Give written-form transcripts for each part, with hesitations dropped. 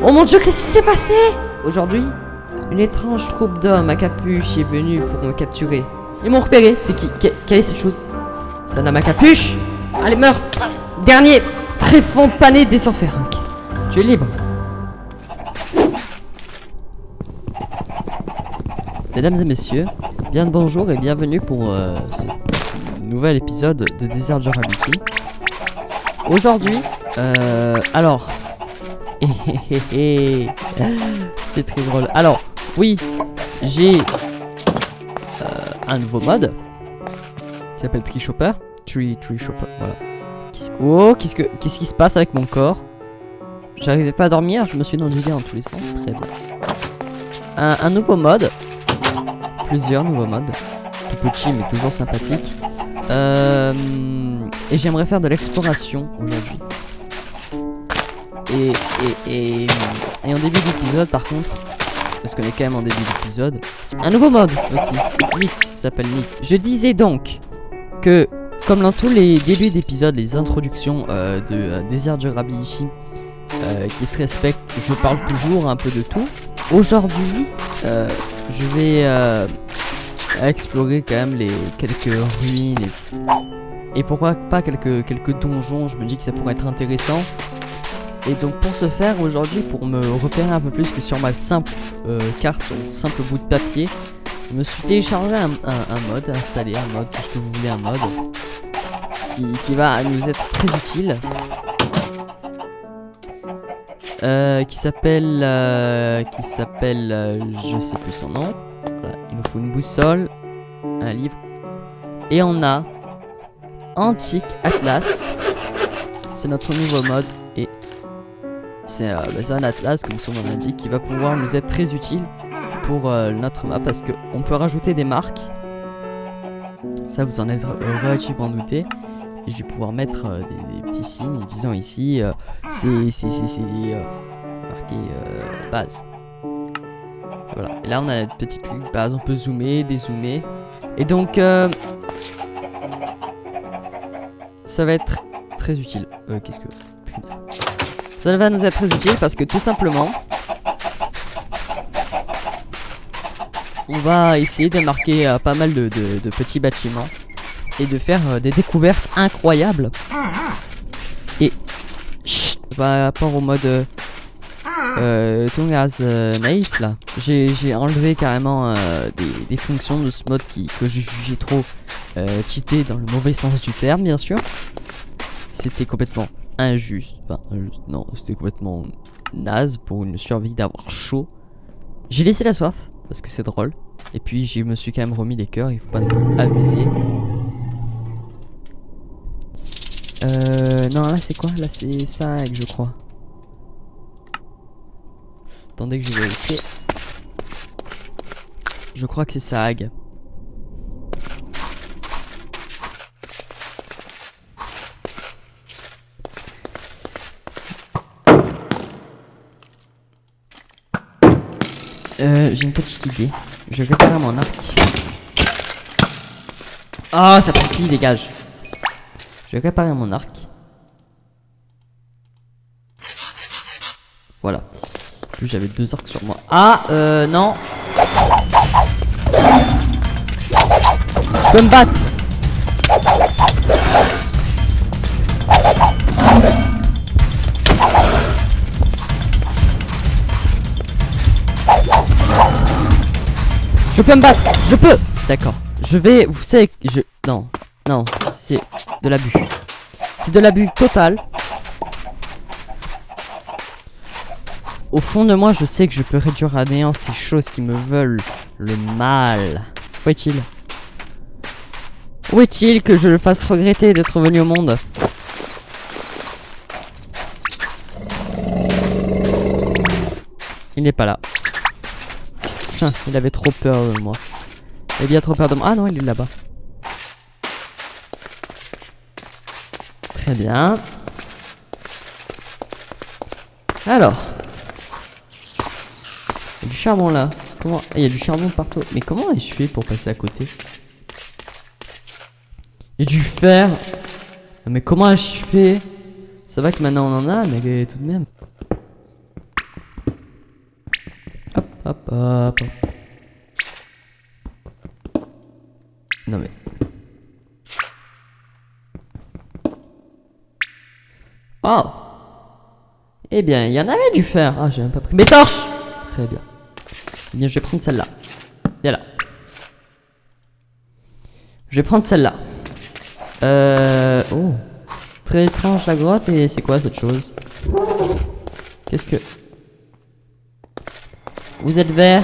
Oh mon dieu, qu'est-ce qui s'est passé? Aujourd'hui, une étrange troupe d'hommes à capuche est venue pour me capturer. Ils m'ont repéré. C'est qui? Quelle est cette chose? C'est un homme à capuche. Allez, meurs. Dernier tréfond pané des enfers. Tu es libre. Mesdames et messieurs, bien le bonjour et bienvenue pour ce nouvel épisode de Desert Durability. Aujourd'hui, alors... c'est très drôle. Alors, oui, j'ai un nouveau mode qui s'appelle Tree Shopper. Tree Shopper, voilà. Qu'est-ce qui se passe avec mon corps? J'arrivais pas à dormir, je me suis endormi dans tous les sens. Très bien. Un nouveau mode. Plusieurs nouveaux modes. Tout petit mais toujours sympathique. Et j'aimerais faire de l'exploration aujourd'hui. Et en début d'épisode par contre, parce qu'on est quand même en début d'épisode, un nouveau mode aussi, NIT, ça s'appelle NIT. Je disais donc que, comme dans tous les débuts d'épisodes, les introductions de Desert Durability qui se respectent, je parle toujours un peu de tout. Aujourd'hui, je vais explorer quand même quelques ruines et pourquoi pas quelques donjons. Je me dis que ça pourrait être intéressant. Et donc pour ce faire aujourd'hui, pour me repérer un peu plus que sur ma simple carte, sur un simple bout de papier, je me suis téléchargé un mode, installé un mode, tout ce que vous voulez, un mode qui va nous être très utile, qui s'appelle je sais plus son nom. Voilà, il nous faut une boussole, un livre, et on a Antique Atlas. C'est notre nouveau mode et c'est un atlas, comme son nom l'indique, qui va pouvoir nous être très utile pour notre map, parce qu'on peut rajouter des marques. Ça, vous en êtes relativement douté. Et je vais pouvoir mettre des petits signes disant ici c'est marqué base. Voilà. Et là, on a une petite ligne base. On peut zoomer, dézoomer. Et donc, ça va être très utile. Qu'est-ce que... Très bien. Ça va nous être très utile parce que tout simplement, on va essayer de marquer pas mal de petits bâtiments et de faire des découvertes incroyables. Et par rapport au mode Tung as Nice là, j'ai enlevé carrément des fonctions de ce mode que je jugeais trop cheaté dans le mauvais sens du terme, bien sûr. C'était complètement injuste. Enfin, injuste, non, c'était complètement naze pour une survie d'avoir chaud. J'ai laissé la soif parce que c'est drôle. Et puis je me suis quand même remis les cœurs, il faut pas abuser. Non, là c'est quoi? Là c'est ça, je crois. Attendez que je vérifie. Je crois que c'est Saag. J'ai une petite idée. Je vais réparer mon arc. Ah, ça pastille, dégage. Je vais réparer mon arc. Voilà. En plus, j'avais 2 arcs sur moi. Ah, non. Je peux me battre. Je peux me battre, je peux. D'accord. Je vais, vous savez, non, c'est de l'abus. C'est de l'abus total. Au fond de moi, je sais que je peux réduire à néant ces choses qui me veulent le mal. Où est-il? Où est-il que je le fasse regretter d'être venu au monde? Il n'est pas là. Il avait trop peur de moi. Il a bien trop peur de moi. Ah non, il est là-bas. Très bien. Alors. Il y a du charbon là. Comment... Il y a du charbon partout. Mais comment ai-je fait pour passer à côté? Il y a du fer. Mais comment ai-je fait? Ça va que maintenant on en a, mais tout de même. Hop, hop. Non mais... Oh! Eh bien, il y en avait du fer. Ah, j'ai même pas pris mes torches! Très bien. Eh bien, je vais prendre celle-là. Viens là. Je vais prendre celle-là. Oh. Très étrange la grotte, et c'est quoi cette chose? Qu'est-ce que... Vous êtes vert?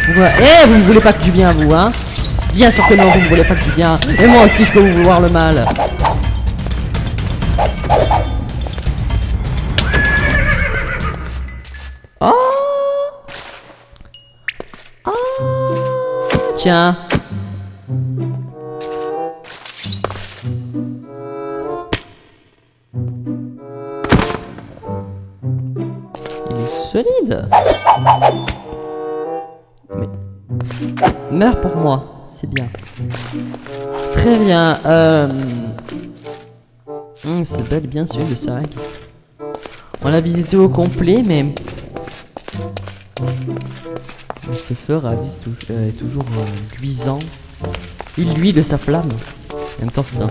Eh, vous ne voulez pas que du bien, vous, hein? Bien sûr que non, vous ne voulez pas que du bien. Et moi aussi, je peux vous vouloir le mal. Oh! Oh! Tiens. Il est solide. Mais... Meurs pour moi, c'est bien. Très bien. C'est bel et bien sûr le sac. On l'a visité au complet, mais... Ce feu ravif est toujours luisant. Il luit de sa flamme. En même temps, c'est un...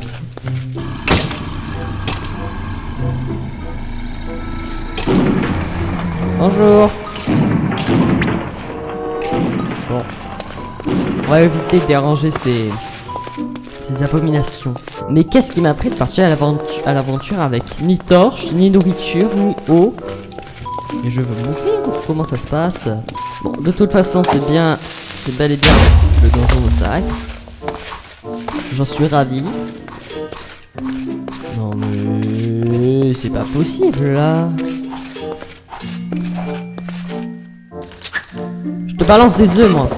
Bonjour. Bon. On va éviter de déranger ces abominations. Mais qu'est-ce qui m'a pris de partir à l'aventure avec ni torche, ni nourriture, ni eau? Et je veux mourir. Comment ça se passe? Bon, de toute façon, c'est bel et bien le donjon au sac. J'en suis ravi. Non mais c'est pas possible là. Je te balance des œufs moi.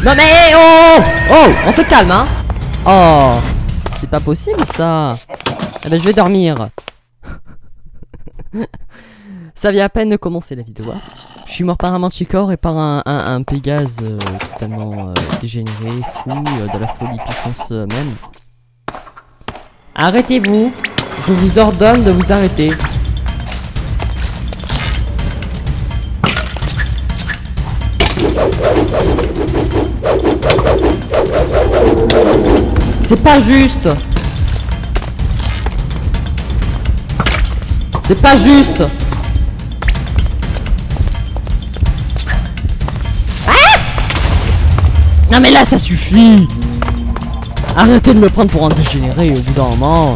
Non mais oh! Oh! On se calme hein! Oh! C'est pas possible ça! Eh ben je vais dormir! Ça vient à peine de commencer la vidéo. Je suis mort par un manticore et par un Pégase totalement dégénéré, fou, de la folie puissance même. Arrêtez-vous! Je vous ordonne de vous arrêter. C'est pas juste. C'est pas juste. Ah! Non mais là ça suffit. Arrêtez de me prendre pour un dégénéré au bout d'un moment.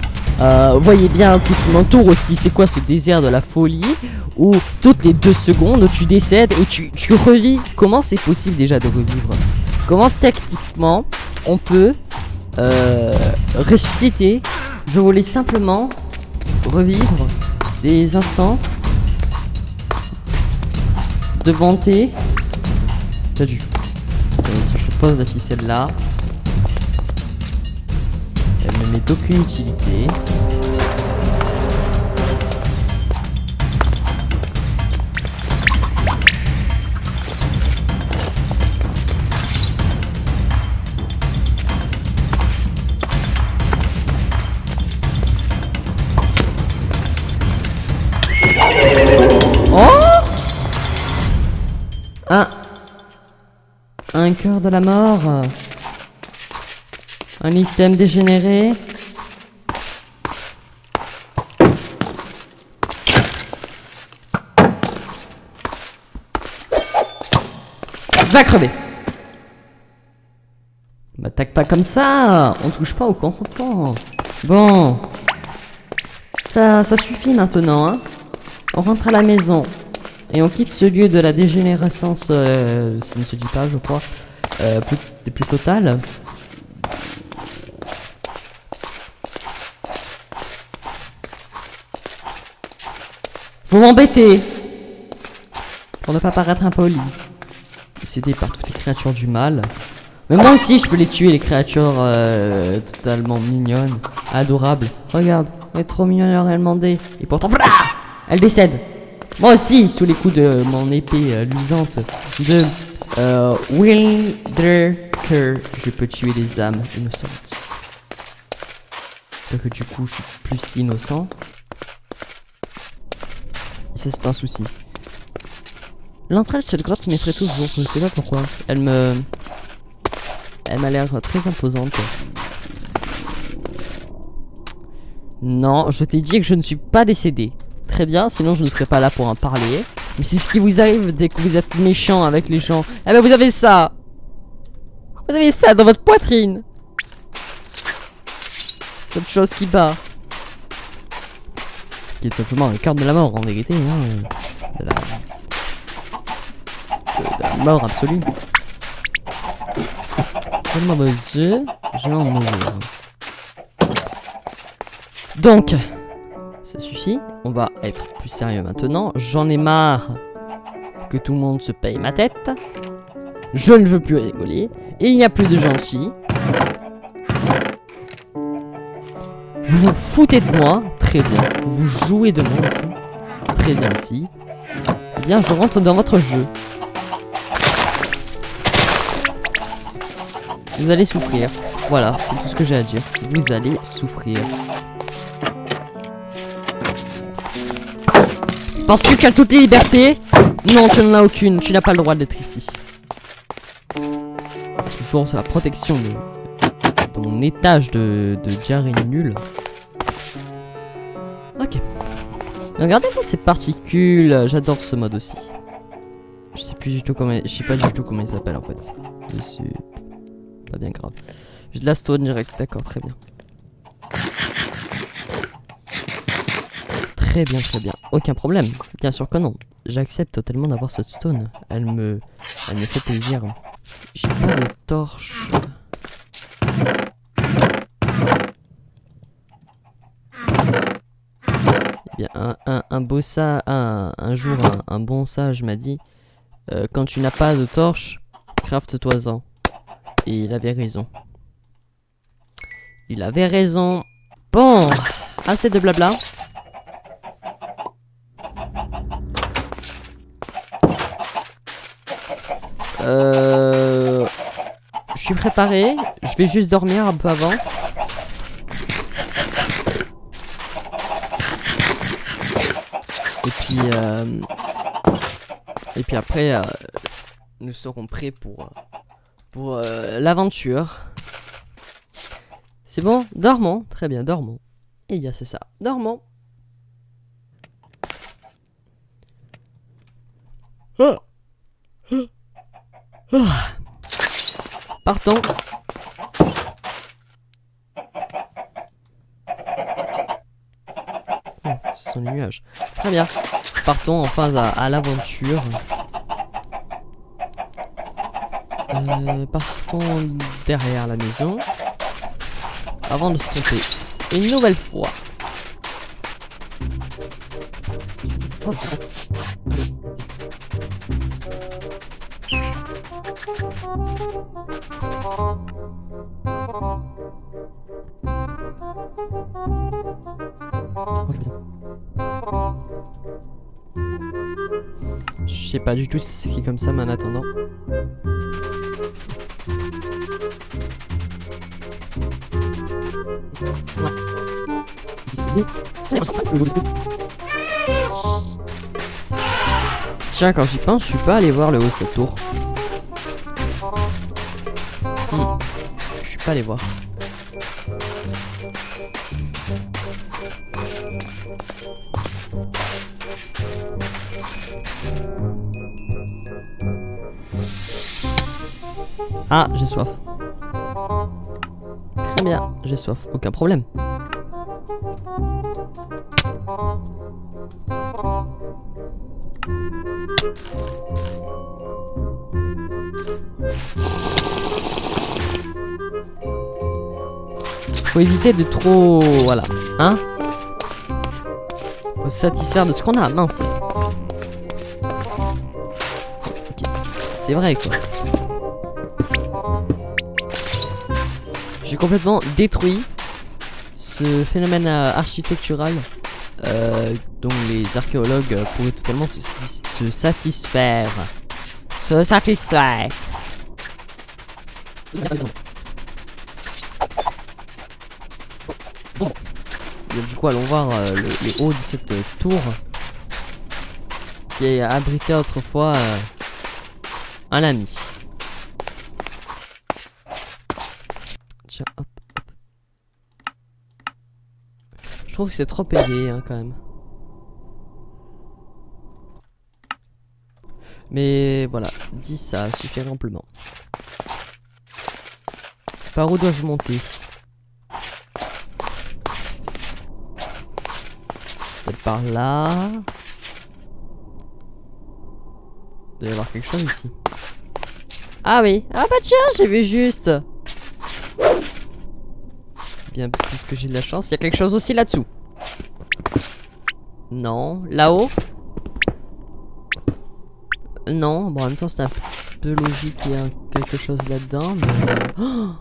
Voyez bien tout ce qui m'entoure aussi. C'est quoi ce désert de la folie où toutes les 2 secondes tu décèdes et tu revis? Comment c'est possible déjà de revivre? Comment techniquement on peut ressusciter? Je voulais simplement revivre des instants de bonté. Pas du tout. Si je pose la ficelle là, elle ne m'est d'aucune utilité. Un cœur de la mort. Un item dégénéré. Va crever. M'attaque pas comme ça. On touche pas au consentement. Bon. Ça suffit maintenant, hein. On rentre à la maison. Et on quitte ce lieu de la dégénérescence, ça ne se dit pas, je crois, plus totale. Vous m'embêtez pour ne pas paraître impoli. Décédé par toutes les créatures du mal. Mais moi aussi, je peux les tuer, les créatures totalement mignonnes, adorables. Regarde, elle est trop mignonne, elle demandé. Et pourtant, voilà, elle décède. Moi aussi, sous les coups de mon épée luisante de Wilderker. Je peux tuer des âmes innocentes. Donc du coup, je suis plus si innocent. Et ça, c'est un souci. L'entrée de cette grotte m'effraie toujours. Je ne sais pas pourquoi. Elle m'a l'air très imposante. Non, je t'ai dit que je ne suis pas décédé. Très bien, sinon je ne serais pas là pour en parler. Mais c'est ce qui vous arrive dès que vous êtes méchant avec les gens. Eh ben vous avez ça. Vous avez ça dans votre poitrine. Cette chose qui bat. Qui est simplement le cœur de la mort en vérité. Hein. De la mort absolue. Tellement besoin, je vais en mourir. Donc, ça suffit. On va être plus sérieux maintenant. J'en ai marre que tout le monde se paye ma tête. Je ne veux plus rigoler. Il n'y a plus de gentils. Vous vous foutez de moi. Très bien. Vous jouez de moi aussi. Très bien aussi. Eh bien, je rentre dans votre jeu. Vous allez souffrir. Voilà, c'est tout ce que j'ai à dire. Vous allez souffrir. Penses-tu que tu as toutes les libertés? Non, tu n'en as aucune. Tu n'as pas le droit d'être ici. Toujours sur la protection de mon étage de diarrhée nulle. Ok. Regardez-moi ces particules. J'adore ce mode aussi. Je sais plus du tout comment. Je sais pas du tout comment il s'appelle en fait. Je suis pas bien grave. J'ai de la stone direct. D'accord, très bien. Très bien, très bien. Aucun problème. Bien sûr que non. J'accepte totalement d'avoir cette stone. Elle me fait plaisir. J'ai pas de torche. Eh bien, un jour, un bon sage m'a dit quand tu n'as pas de torche, craft-toi-en. Et il avait raison. Il avait raison. Bon, assez de blabla. Je suis préparé. Je vais juste dormir un peu avant. Et puis après, nous serons prêts pour l'aventure. C'est bon, dormons. Très bien, dormons. Et bien, c'est ça. Dormons. Ah. Ah. Ah. Partons. Oh, ce sont les nuages. Très bien. Partons enfin à l'aventure. Partons derrière la maison. Avant de se tromper une nouvelle fois. Oh. Je sais pas du tout si c'est écrit comme ça, mais en attendant. Tiens, quand j'y pense, je suis pas allé voir le haut de cette tour. Je suis pas allé voir. Ah, j'ai soif. Très bien, j'ai soif. Aucun problème. Faut éviter de trop... Voilà. Hein? Faut se satisfaire de ce qu'on a. Mince. Okay. C'est vrai, quoi. J'ai complètement détruit ce phénomène architectural dont les archéologues pourraient totalement se satisfaire. se satisfait. Et du coup, allons voir le haut de cette tour qui a abrité autrefois un ami. Tiens, hop, hop. Je trouve que c'est trop élevé hein, quand même. Mais voilà, 10 ça suffit amplement. Par où dois-je monter? Peut-être par là. Il doit y avoir quelque chose ici. Ah oui, ah bah tiens, j'ai vu juste. Bien, puisque j'ai de la chance, il y a quelque chose aussi là-dessous. Non, là-haut. Non, bon en même temps c'est un peu logique, il y a quelque chose là-dedans, mais... Oh,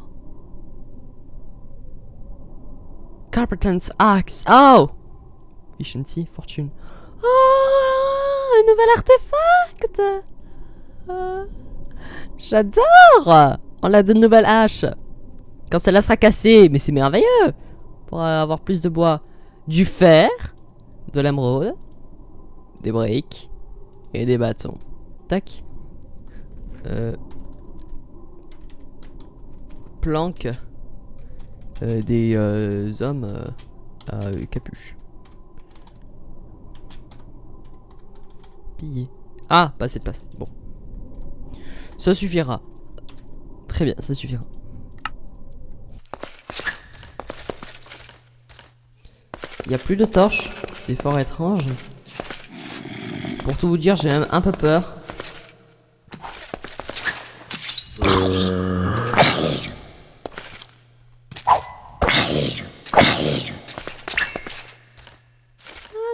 Carpenter's Axe. Oh, efficiency, fortune. Oh, un nouvel artefact. J'adore. On a de nouvelles haches. Quand celle-là sera cassée, mais c'est merveilleux. Pour avoir plus de bois. Du fer, de l'émeraude, des briques et des bâtons. Tac. Planque. Des hommes à capuche. Piller. Ah, pas cette place. Bon. Ça suffira. Très bien, ça suffira. Il n'y a plus de torches. C'est fort étrange. Pour tout vous dire, j'ai même un peu peur.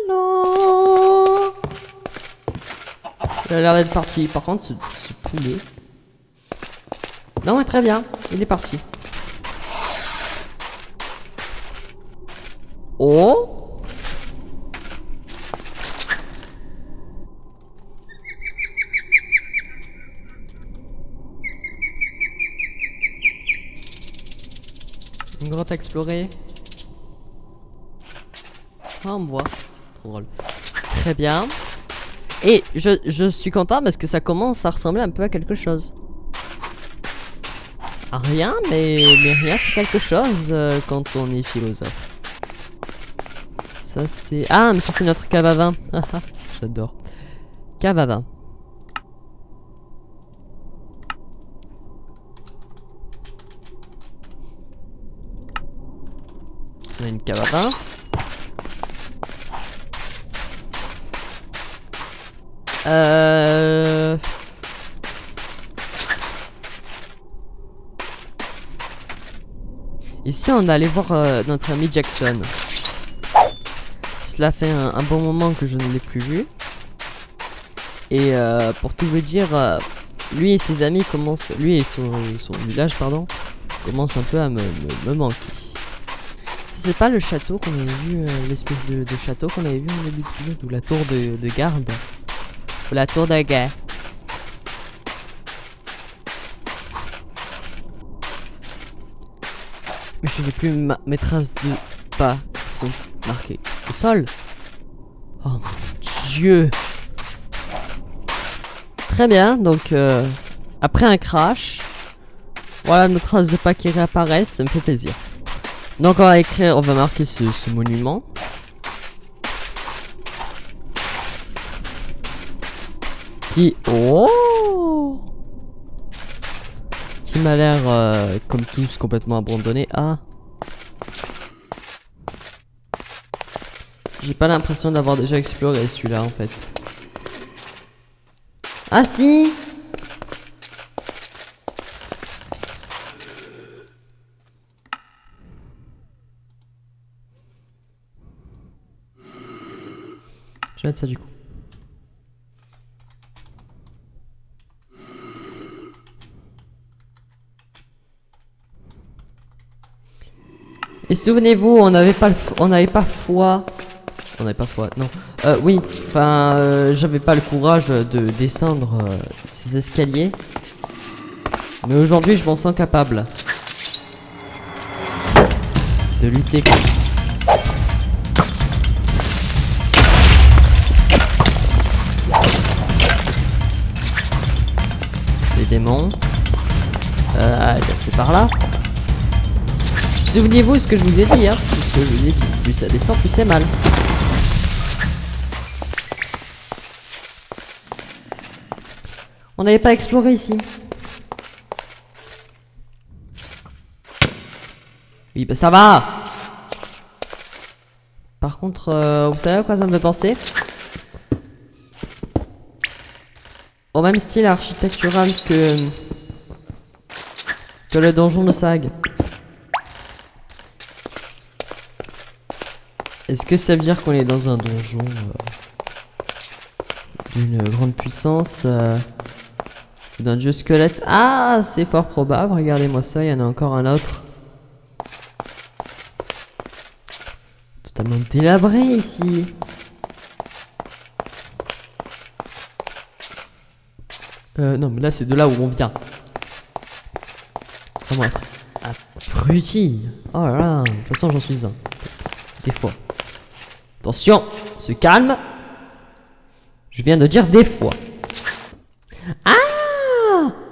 Allô? Il a l'air d'être parti. Par contre, ce poulet... Non, mais très bien. Il est parti. Oh! Une grotte à explorer. Ah, on me voit. Trop drôle. Très bien. Et je suis content parce que ça commence à ressembler un peu à quelque chose. Rien, mais rien c'est quelque chose quand on est philosophe. Ça c'est... Ah, mais ça c'est notre cave à vin. J'adore. Cave à vin. On a une cave à vin. Ici on allait voir notre ami Jackson. Cela fait un bon moment que je ne l'ai plus vu. Et pour tout vous dire, lui et ses amis commencent, lui et son village pardon, commencent un peu à me manquer. C'est pas le château qu'on avait vu, l'espèce de château qu'on avait vu en début d'épisode, ou la tour de garde, ou la tour de guerre. Mais je n'ai plus mes traces de pas qui sont marquées au sol. Oh mon dieu. Très bien, donc après un crash, voilà nos traces de pas qui réapparaissent, ça me fait plaisir. Donc on va marquer ce monument. Qui... Oh, qui m'a l'air, comme tous, complètement abandonné. Ah, j'ai pas l'impression d'avoir déjà exploré celui-là en fait. Ah si. Je vais mettre ça du coup. Et souvenez-vous, on n'avait pas foi. On n'avait pas foi, non. Oui, enfin, j'avais pas le courage de descendre ces escaliers. Mais aujourd'hui, je m'en sens capable. De lutter contre... les démons. Bah, c'est par là. Souvenez-vous ce que je vous ai dit, hein. C'est ce que je vous ai dit. Plus ça descend, plus c'est mal. On n'avait pas exploré ici. Oui, bah ça va. Par contre, vous savez à quoi ça me fait penser? Au même style architectural que le donjon de Sag. Est-ce que ça veut dire qu'on est dans un donjon d'une grande puissance d'un dieu squelette? Ah, c'est fort probable. Regardez-moi ça, il y en a encore un autre. Totalement délabré ici. Non, mais là, c'est de là où on vient. Ça va être abruti. Oh là là, de toute façon, j'en suis un. Des fois. Attention, se calme. Je viens de dire des fois. Ah!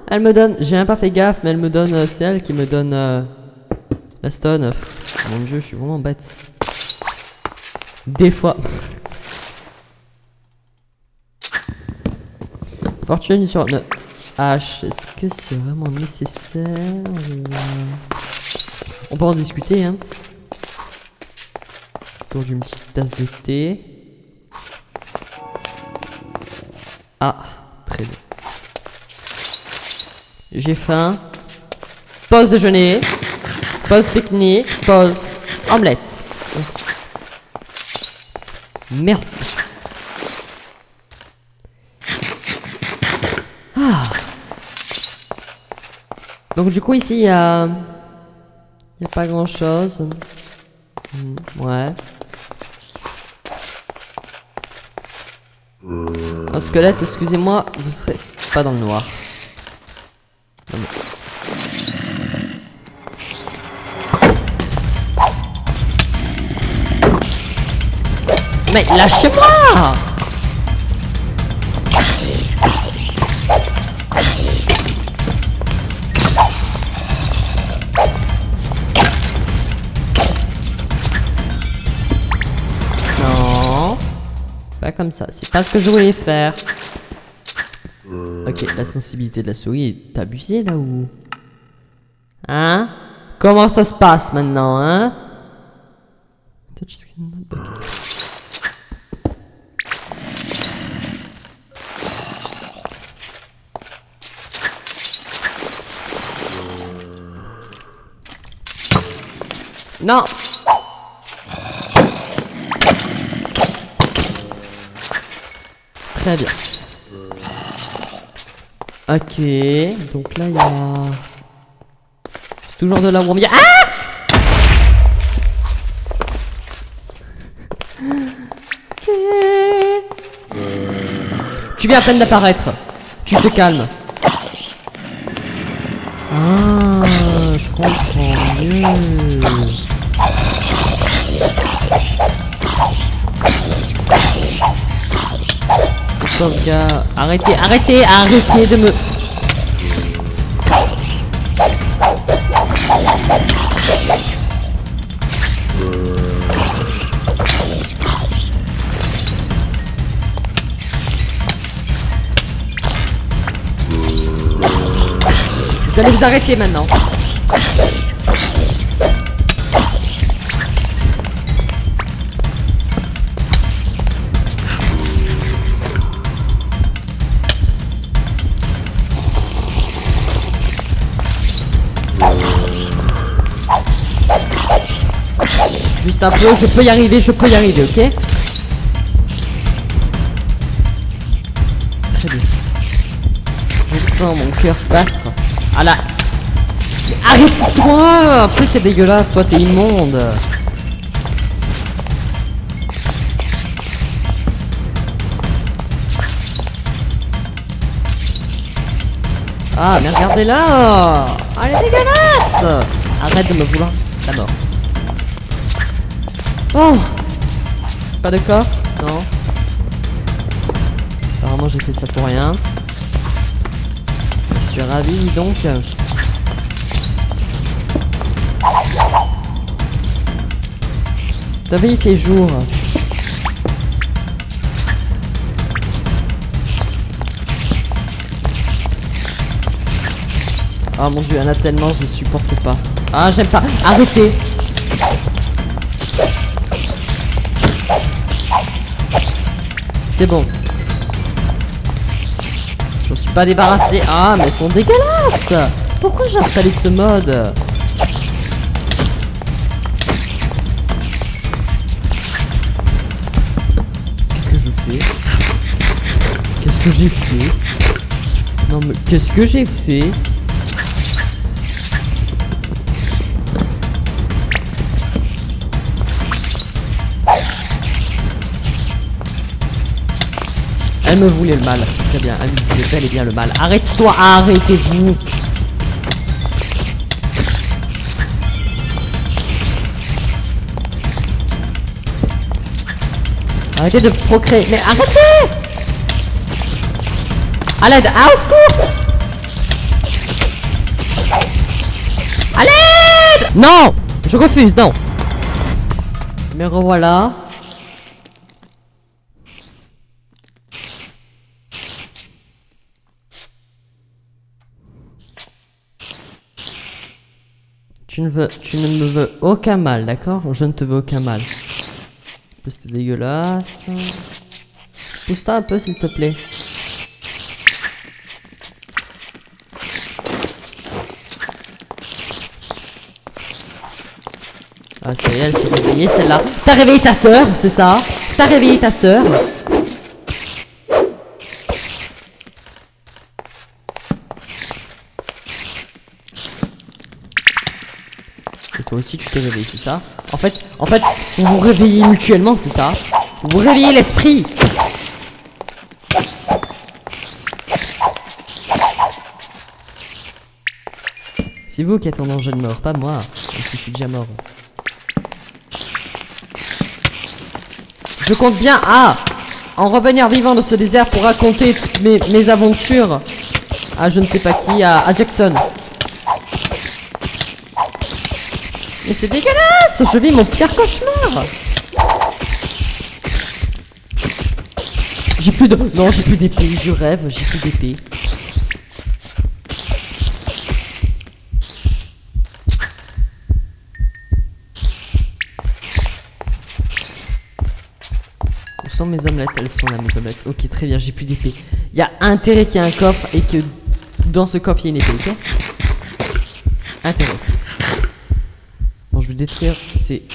Elle me donne... J'ai même pas fait gaffe, mais elle me donne... c'est elle qui me donne... la stone. Mon dieu, je suis vraiment bête. Des fois. Fortune sur une hache. Est-ce que c'est vraiment nécessaire ou... On peut en discuter, hein. Autour d'une petite tasse de thé. Ah, très bien. J'ai faim. Pause déjeuner. Pause pique-nique. Pause omelette. Merci. Merci. Ah. Donc du coup ici il y a pas grand chose. Ouais. Un squelette, excusez-moi, vous serez pas dans le noir. Non, mais lâchez-moi! Non, pas comme ça, c'est pas ce que je voulais faire. Ok, la sensibilité de la souris est abusée là où... Hein? Comment ça se passe maintenant, hein? Non! Très bien. Ok, donc là il y a... C'est toujours de là où on vient. Ah! Okay. Tu viens à peine d'apparaître. Tu te calmes. Ah, je comprends mieux. Pauvre gars, arrêtez de me... Vous allez vous arrêter maintenant. Juste un peu, je peux y arriver, ok? Très bien. Je sens mon cœur battre. Ah là. Arrête-toi! En plus c'est dégueulasse, toi t'es immonde. Ah, mais regardez-la. Ah, elle est dégueulasse. Arrête de me vouloir la mort. Oh. Pas de coffre? Non. Apparemment, j'ai fait ça pour rien. Je suis ravi, donc. T'as vu, il fait jour. Oh mon dieu, il y en a tellement, je ne supporte pas. Ah, j'aime pas. Arrêtez. C'est bon. Je ne suis pas débarrassé. Ah, mais elles sont dégueulasses. Pourquoi j'ai installé ce mode? Qu'est-ce que je fais? Qu'est-ce que j'ai fait? Non mais qu'est-ce que j'ai fait? Elle me voulait le mal. Très bien, elle me voulait bel et bien le mal. Arrête-toi, arrêtez-vous. Arrêtez de procréer. Mais arrêtez! À l'aide! Ah, au secours! À l'aide! Non! Je refuse, non! Me revoilà. Tu ne me veux aucun mal, d'accord? Je ne te veux aucun mal. C'était dégueulasse. Pousse-toi un peu, s'il te plaît. Ah, c'est elle s'est réveillée, celle-là. T'as réveillé ta sœur, c'est ça? T'as réveillé ta sœur. Et toi aussi, tu t'es réveillé, c'est ça? En fait, vous vous réveillez mutuellement, c'est ça? Vous vous réveillez l'esprit. C'est vous qui êtes en danger de mort, pas moi. Je suis déjà mort. Je compte bien en revenir vivant de ce désert pour raconter toutes mes aventures à je ne sais pas qui, à Jackson. Mais c'est dégueulasse! Je vis mon pire cauchemar! J'ai plus de... Non, j'ai plus d'épée, je rêve, j'ai plus d'épée. Où sont mes omelettes? Elles sont là, mes omelettes. Ok, très bien, j'ai plus d'épée. Il y a intérêt qu'il y ait un coffre et que dans ce coffre, il y ait une épée, ok? Intérêt. Bon, je vais détruire ces...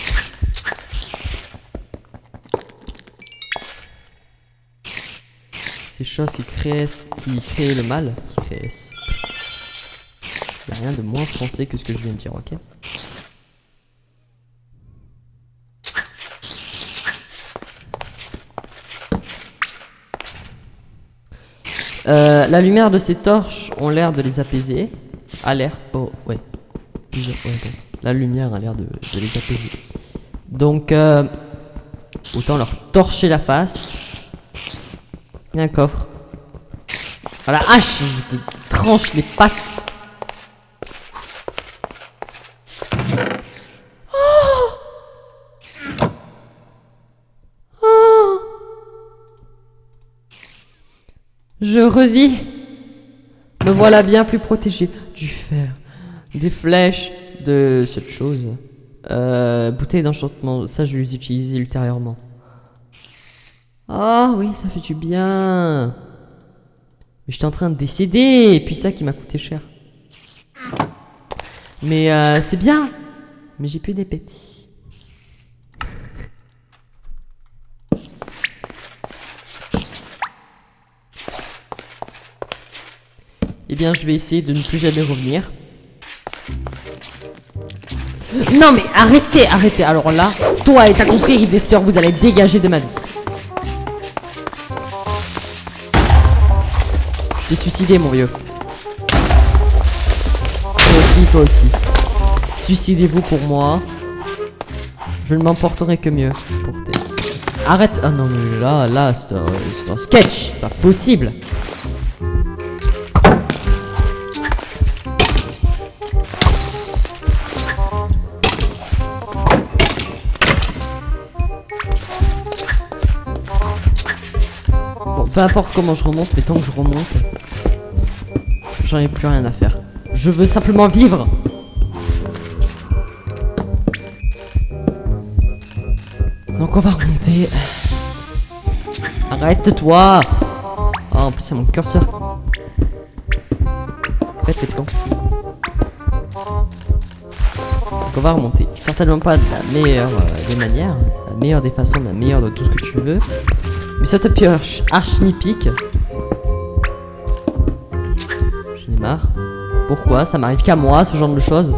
ces choses qui créent le mal. Il n'y a rien de moins français que ce que je viens de dire, ok? La lumière de ces torches ont l'air de les apaiser. A l'air... Oh, ouais. Ouais, bon. La lumière a l'air de les apaiser. Donc, autant leur torcher la face. Il y a un coffre. À la hache, je te tranche les pattes. Je revis. Me voilà bien plus protégé. Du fer, des flèches, de cette chose. Bouteille d'enchantement. Ça, je vais les utiliser ultérieurement. Ah oui, ça fait du bien. Mais j'étais en train de décéder. Et puis ça qui m'a coûté cher. Mais c'est bien. Mais j'ai plus d'épée. Eh bien, je vais essayer de ne plus jamais revenir. Non mais arrêtez, arrêtez. Alors là, toi et ta confrérie des sœurs, vous allez dégager de ma vie. Je t'ai suicidé, mon vieux. toi aussi. Suicidez-vous pour moi. Je ne m'emporterai que mieux pour tes... Arrête. Ah non mais là c'est un sketch. C'est pas possible. Bon, peu importe comment je remonte, mais tant que je remonte, j'en ai plus rien à faire. Je veux simplement vivre. Donc on va remonter. Arrête-toi. Oh, en plus c'est mon curseur. Pète les plombs. Donc on va remonter. Certainement pas de la meilleure des manières, la meilleure des façons, la meilleure de tout ce que tu veux. Mais ça te pioche archnipique. J'en ai marre. Pourquoi? Ça m'arrive qu'à moi ce genre de choses.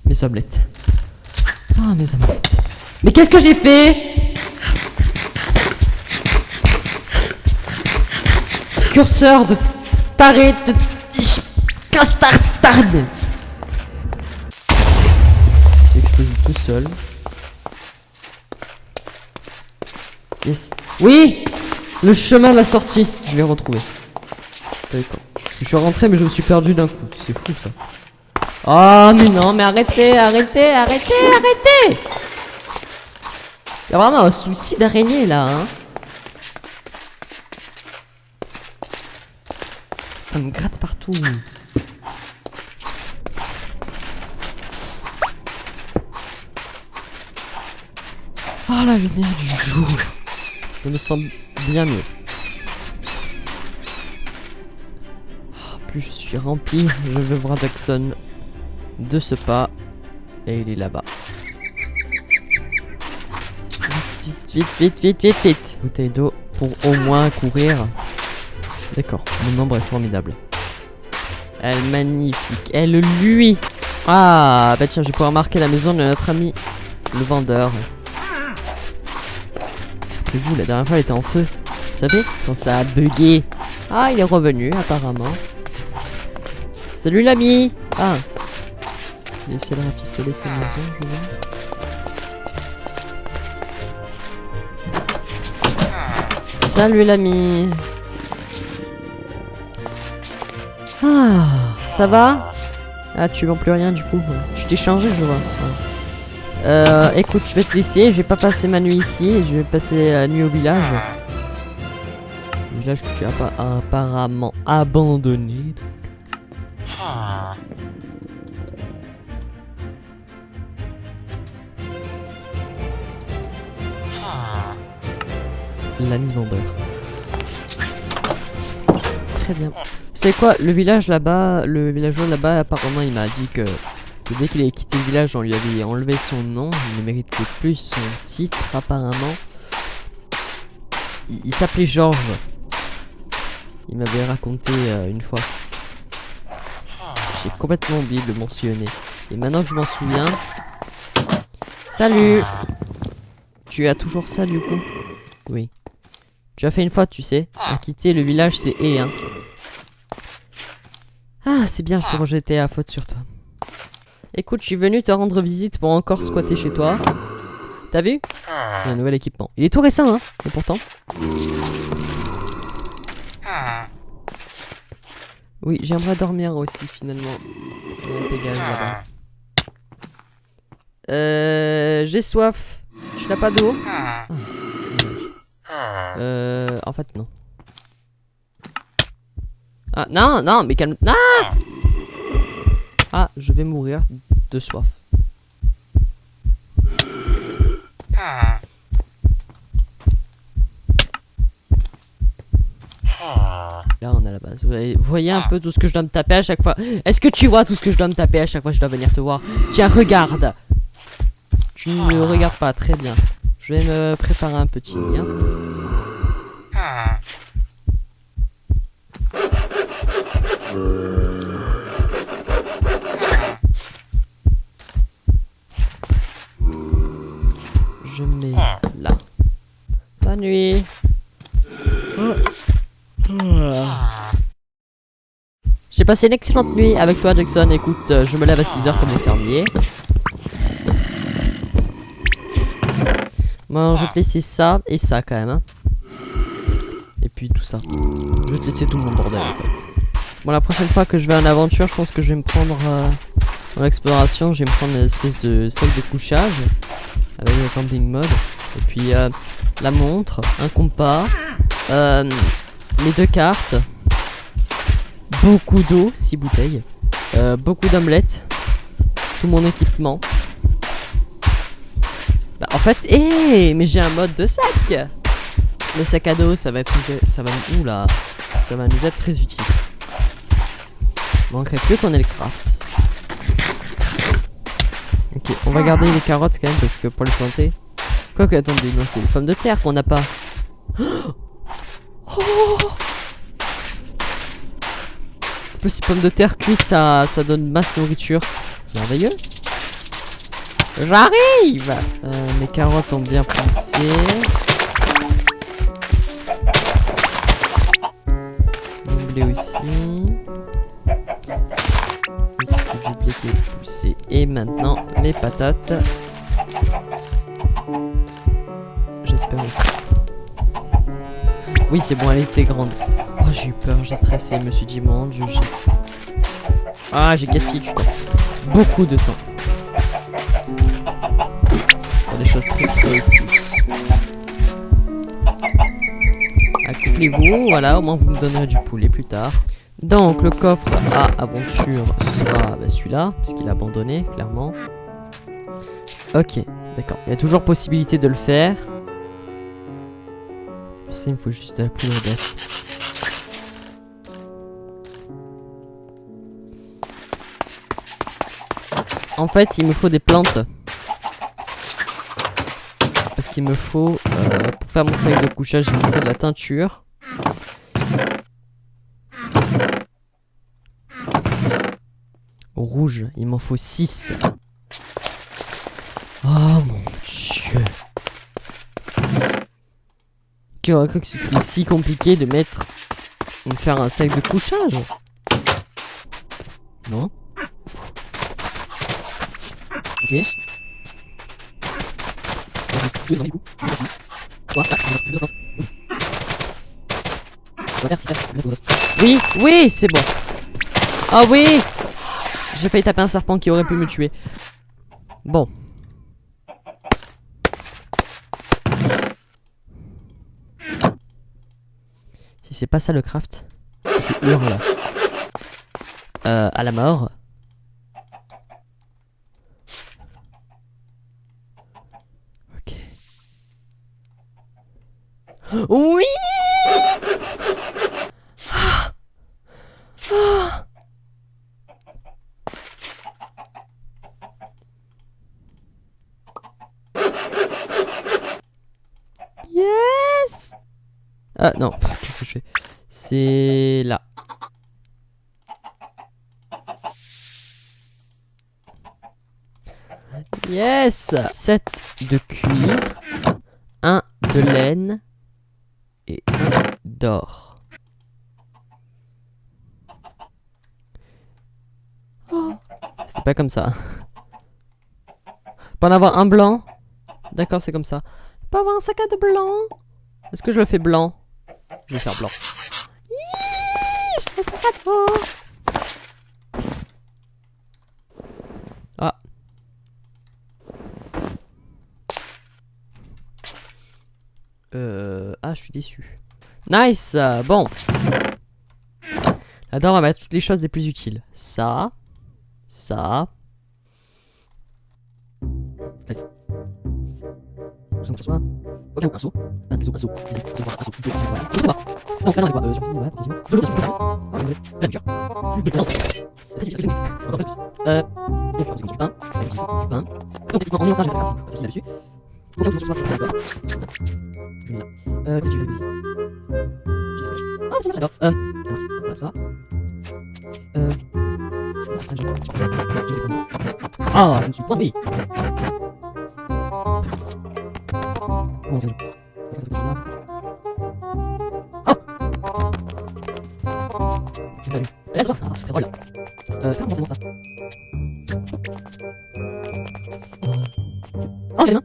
Mes omelettes. Ah, mes omelettes. Mais qu'est-ce que j'ai fait? Curseur de taré de castartarde. C'est explosé tout seul. Yes. Oui! Le chemin de la sortie. Je l'ai retrouvé. D'accord. Je suis rentré mais je me suis perdu d'un coup. C'est fou ça. Oh mais non, mais arrêtez, arrêtez, arrêtez, arrêtez! Il y a vraiment un souci d'araignée là, hein. Ça me gratte partout. Oh la lumière du jour. Je me sens bien mieux. Oh, plus je suis rempli, je veux voir Jackson de ce pas. Et il est là-bas. Vite, vite, vite, vite, vite, vite. Bouteille d'eau pour au moins courir. D'accord, mon nombre est formidable. Elle est magnifique. Elle lui. Ah, bah tiens, je vais pouvoir marquer la maison de notre ami le vendeur. Et vous, la dernière fois, elle était en feu. Vous savez, quand ça a bugué. Ah, il est revenu, apparemment. Salut l'ami. Ah. Il essaie de rafistoler sa maison, je vois. Salut l'ami. Ah, ça va? Ah, tu vends plus rien du coup. Tu t'es changé, je vois. Ouais. Écoute, je vais te laisser. Je vais pas passer ma nuit ici. Je vais passer la nuit au village. Le village que tu as pas apparemment abandonné. L'ami vendeur. Très bien. Vous savez quoi, le village là-bas, le villageois là-bas, apparemment il m'a dit que dès qu'il avait quitté le village, on lui avait enlevé son nom. Il ne méritait plus son titre apparemment. Il s'appelait Georges. Il m'avait raconté une fois. J'ai complètement oublié de le mentionner. Et maintenant que je m'en souviens... Salut! Tu as toujours ça du coup? Oui. Tu as fait une faute, tu sais. À quitter le village, c'est hein. Ah, c'est bien, je peux rejeter la faute sur toi. Écoute, je suis venu te rendre visite pour encore squatter chez toi. T'as vu? Un nouvel équipement. Il est tout récent, hein. Et pourtant... Oui, j'aimerais dormir aussi, finalement. Dégage là-bas. J'ai soif. Je n'ai pas d'eau. En fait, non. Ah, non, non, mais calme... Ah, ah, je vais mourir de soif. Là, on a la base. Vous voyez un peu tout ce que je dois me taper à chaque fois. Est-ce que tu vois tout ce que je dois me taper à chaque fois que je dois venir te voir? Tiens, regarde. Tu ne me regardes pas, très bien. Je vais me préparer un petit lien. je mets là. Bonne nuit. J'ai passé une excellente nuit avec toi, Jackson. Écoute, je me lève à 6h comme les fermiers. Bon, je vais te laisser ça et ça quand même. Hein. Et puis tout ça. Je vais te laisser tout mon bordel en fait. Bon, la prochaine fois que je vais en aventure, je pense que je vais me prendre dans l'exploration, je vais me prendre une espèce de sac de couchage avec le camping mode. Et puis la montre, un compas, les 2 cartes, beaucoup d'eau, 6 bouteilles, beaucoup d'omelettes, tout mon équipement. Bah, en fait, mais j'ai un mode de sac. Le sac à dos, ça va nous être très utile. Il manquerait plus qu'on ait le craft. Ok, on va garder les carottes quand même parce que pour les planter. Quoique, attendez, non, c'est les pommes de terre qu'on n'a pas. Oh, en plus, ces pommes de terre cuites, ça donne masse nourriture. Merveilleux. J'arrive. Mes carottes ont bien poussé. Mon blé aussi. Du blé qui est poussé. Et maintenant, les patates. J'espère aussi. Oui, c'est bon, elle était grande. Oh, j'ai eu peur, j'ai stressé. Je me suis dit, mon dieu, j'ai gaspillé du temps. Beaucoup de temps. Pour des choses très précieuses. Accouplez-vous, voilà, au moins vous me donnerez du poulet plus tard. Donc, le coffre à aventure, ce sera celui-là, puisqu'il est abandonné, clairement. Ok, d'accord. Il y a toujours possibilité de le faire. Pour ça, il me faut juste de la poudre d'os. En fait, il me faut des plantes. Parce qu'il me faut, pour faire mon sac de couchage, il me faut de la teinture. Rouge, il m'en faut 6. Oh mon dieu. Qui aurait cru que ce serait si compliqué de faire un sac de couchage? Non? Ok. Oui, oui, c'est bon. Ah oui! J'ai failli taper un serpent qui aurait pu me tuer. Bon. Si c'est pas ça le craft, je hurle. À la mort. Ok. Oui! Yes! Non, qu'est-ce que je fais? C'est là. Yes! 7 de cuir, 1 de laine et 1 d'or. Oh, c'est pas comme ça. Pas en avoir un blanc. D'accord, c'est comme ça. Pas avoir un sac à dos blanc. Est-ce que je le fais blanc? Je vais faire blanc. Hiiii, je fais un sac à dos. Ah. Ah, je suis déçu. Nice. Bon. Là-dedans, on va mettre toutes les choses les plus utiles. Ça. Ça. Ok, un saut. Un saut, un saut. Un saut. Voilà. Donc là, on est quoi sur ouais, effectivement. De l'eau, de la nature. De l'expérience. Encore plus. Donc, c'est du pain. Du pain. Donc, techniquement, en ayant ça, j'ai pas de là-dessus. Au cas où je sois d'accord. Je mets là. Que tu veux ici. Ah, c'est d'accord. Comme ça. Ah, je me suis pointé. Comment on fait? Oh! J'ai pas vu. Laisse-moi! Ah, c'est drôle. C'est comment ça? Oh, j'ai bien!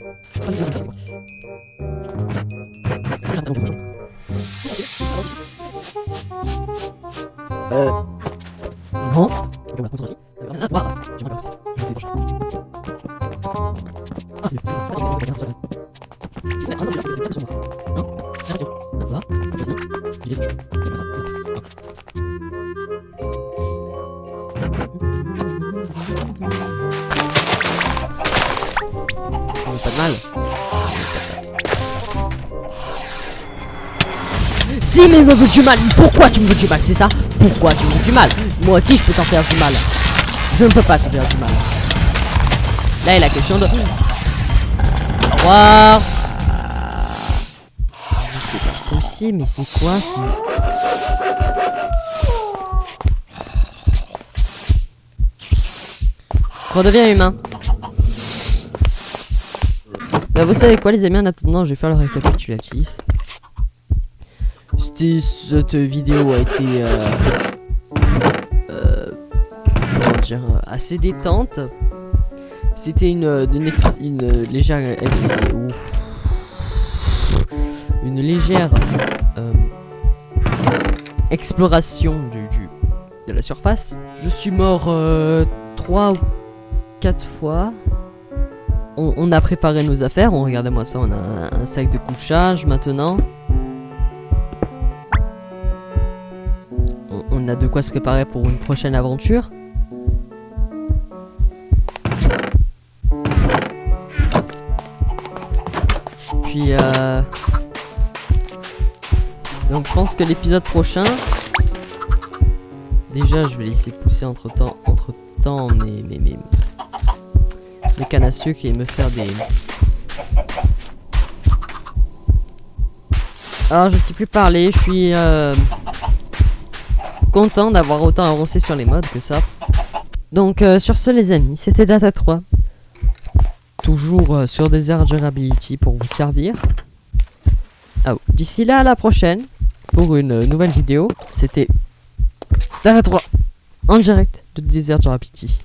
Non. Ok, voilà, on se retire. Rien à voir. J'aimerais pas. Je vais décrocher. Ah, c'est bien. Ah, je vais essayer de regarder sur la. Ah non, je vais essayer de sur moi. Non. Attention. Là. Vas-y. Je vais décrocher. Pas de mal. Si, mais il me veut du mal. Pourquoi tu me veux du mal? C'est ça? Pourquoi tu me veux du mal? Moi aussi, je peux t'en faire du mal. Je ne peux pas t'en faire du mal. Là est la question de... Au revoir. C'est pas possible, mais c'est quoi? Redeviens humain. Bah, vous savez quoi, les amis? En attendant, je vais faire le récapitulatif. Cette vidéo a été comment dire, assez détente. C'était une légère exploration de la surface. Je suis mort 3 ou 4 fois. On a préparé nos affaires. Regardez-moi ça, on a un sac de couchage maintenant. On a de quoi se préparer pour une prochaine aventure. Puis donc je pense que l'épisode prochain, déjà je vais laisser pousser entre temps mes cannes à sucre et me faire des... Alors je sais plus parler, je suis content d'avoir autant avancé sur les modes que ça. Donc sur ce les amis, c'était Data 3. Toujours sur Desert Durability pour vous servir. Ah, d'ici là à la prochaine pour une nouvelle vidéo. C'était Data 3 en direct de Desert Durability.